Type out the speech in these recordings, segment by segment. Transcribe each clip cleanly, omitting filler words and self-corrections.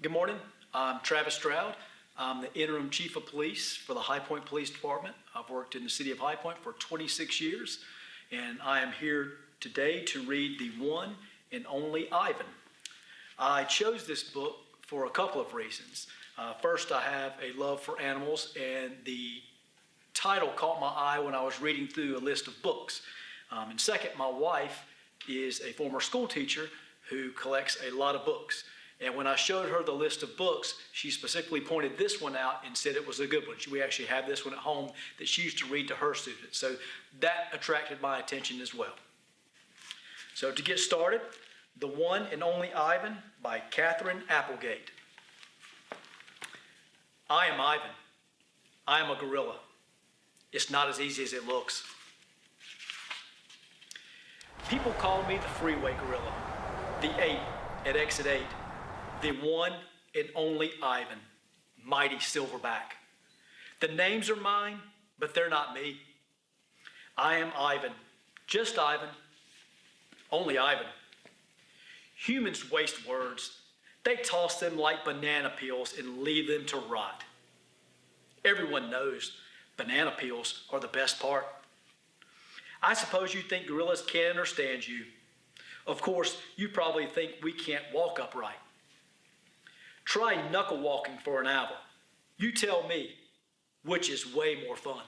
Good morning. I'm Travis Stroud. I'm the interim chief of police for the High Point Police Department. I've worked in the city of High Point for 26 years, and I am here today to read the one and only Ivan. I chose this book for a couple of reasons. First, I have a love for animals, and the title caught my eye when I was reading through a list of books. And second, my wife is a former school teacher who collects a lot of books. And when I showed her the list of books, she specifically pointed this one out and said it was a good one. We actually have this one at home that she used to read to her students. So that attracted my attention as well. So to get started, The One and Only Ivan by Katherine Applegate. I am Ivan. I am a gorilla. It's not as easy as it looks. People call me the freeway gorilla, the ape at exit 8, the one and only Ivan, mighty silverback. The names are mine, but they're not me. I am Ivan, just Ivan, only Ivan. Humans waste words. They toss them like banana peels and leave them to rot. Everyone knows banana peels are the best part. I suppose you think gorillas can't understand you. Of course, you probably think we can't walk upright. Try knuckle walking for an hour. You tell me which is way more fun.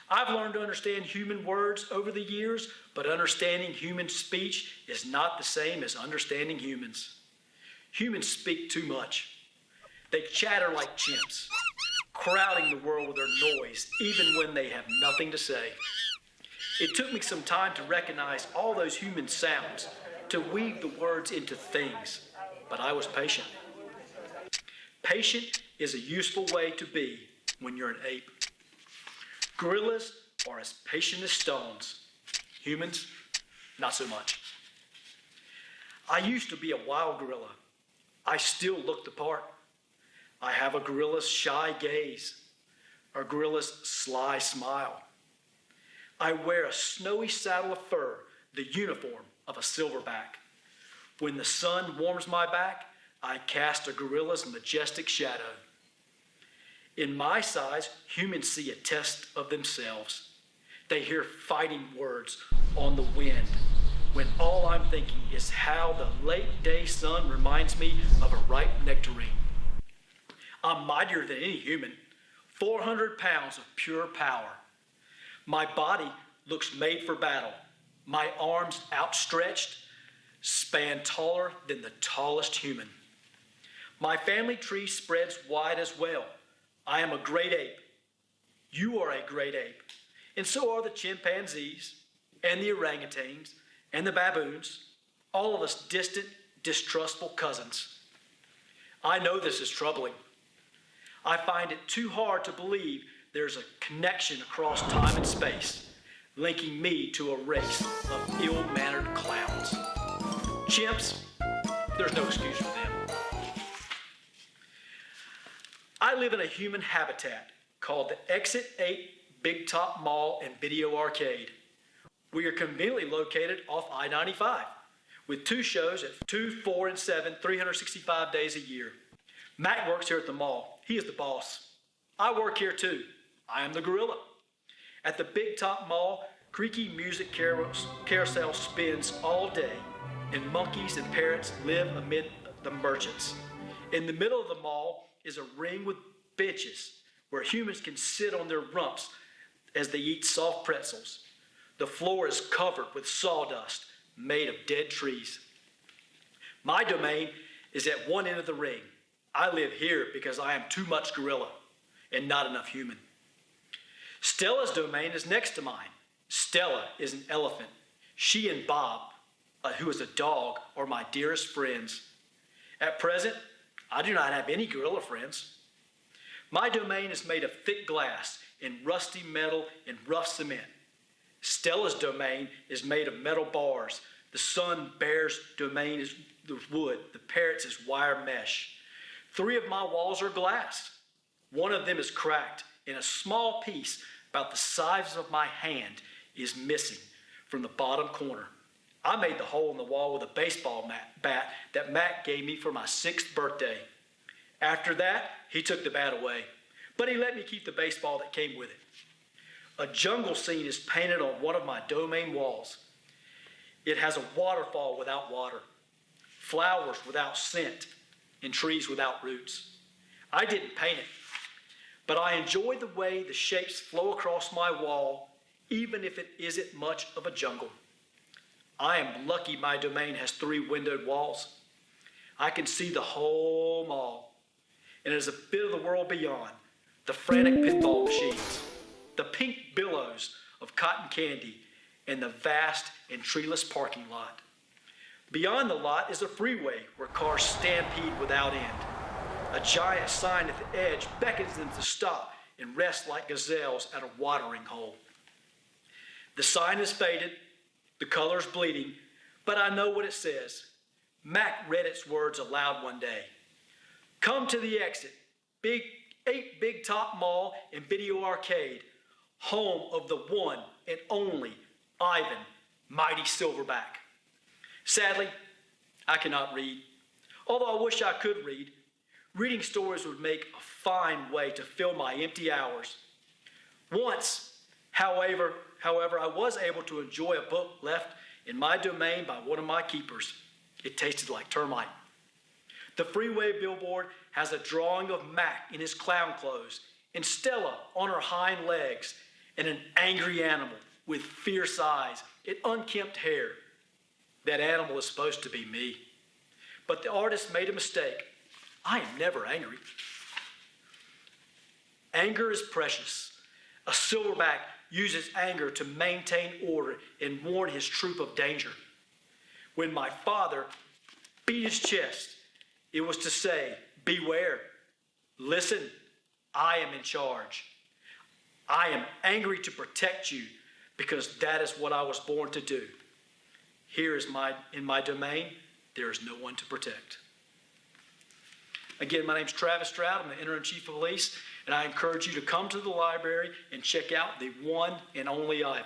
I've learned to understand human words over the years, but understanding human speech is not the same as understanding humans. Humans speak too much. They chatter like chimps, crowding the world with their noise, even when they have nothing to say. It took me some time to recognize all those human sounds, to weave the words into things, but I was patient. Patient is a useful way to be when you're an ape. Gorillas are as patient as stones. Humans, not so much. I used to be a wild gorilla. I still look the part. I have a gorilla's shy gaze, a gorilla's sly smile. I wear a snowy saddle of fur, the uniform of a silverback. When the sun warms my back, I cast a gorilla's majestic shadow. In my size, humans see a test of themselves. They hear fighting words on the wind, when all I'm thinking is how the late day sun reminds me of a ripe nectarine. I'm mightier than any human, 400 pounds of pure power. My body looks made for battle. My arms outstretched span taller than the tallest human. My family tree spreads wide as well. I am a great ape. You are a great ape. And so are the chimpanzees and the orangutans and the baboons, all of us distant, distrustful cousins. I know this is troubling. I find it too hard to believe there's a connection across time and space, linking me to a race of ill-mannered clowns. Chimps, there's no excuse for them. I live in a human habitat called the Exit 8 Big Top Mall and Video Arcade. We are conveniently located off I-95 with 2 shows at 2, 4, and 7, 365 days a year. Matt works here at the mall. He is the boss. I work here too. I am the gorilla. At the Big Top Mall, creaky music carousel spins all day, and monkeys and parrots live amid the merchants. In the middle of the mall is a ring with benches where humans can sit on their rumps as they eat soft pretzels. The floor is covered with sawdust made of dead trees. My domain is at one end of the ring. I live here because I am too much gorilla and not enough human. Stella's domain is next to mine. Stella is an elephant. She and Bob, who is a dog, are my dearest friends. At present, I do not have any gorilla friends. My domain is made of thick glass and rusty metal and rough cement. Stella's domain is made of metal bars. The sun bear's domain is the wood. The parrot's is wire mesh. 3 of my walls are glass. One of them is cracked, and a small piece about the size of my hand is missing from the bottom corner. I made the hole in the wall with a baseball bat that Mac gave me for my 6th birthday. After that, he took the bat away, but he let me keep the baseball that came with it. A jungle scene is painted on one of my domain walls. It has a waterfall without water, flowers without scent, and trees without roots. I didn't paint it, but I enjoy the way the shapes flow across my wall, even if it isn't much of a jungle. I am lucky my domain has 3 windowed walls. I can see the whole mall, and there's a bit of the world beyond, the frantic pinball machines, the pink billows of cotton candy, and the vast and treeless parking lot. Beyond the lot is a freeway where cars stampede without end. A giant sign at the edge beckons them to stop and rest like gazelles at a watering hole. The sign is faded, the color's bleeding, but I know what it says. Mac read its words aloud one day. Come to the exit, 8 big top mall and video arcade, home of the one and only Ivan, mighty Silverback. Sadly, I cannot read, although I wish I could read. Reading stories would make a fine way to fill my empty hours. Once, however, I was able to enjoy a book left in my domain by one of my keepers. It tasted like termite. The freeway billboard has a drawing of Mac in his clown clothes and Stella on her hind legs and an angry animal with fierce eyes and unkempt hair. That animal is supposed to be me. But the artist made a mistake. I am never angry. Anger is precious. A silverback uses anger to maintain order and warn his troop of danger. When my father beat his chest, it was to say, beware, listen, I am in charge. I am angry to protect you because that is what I was born to do. Here is in my domain, there is no one to protect. Again, my name's Travis Stroud. I'm the Interim Chief of Police, and I encourage you to come to the library and check out the one and only Ivan.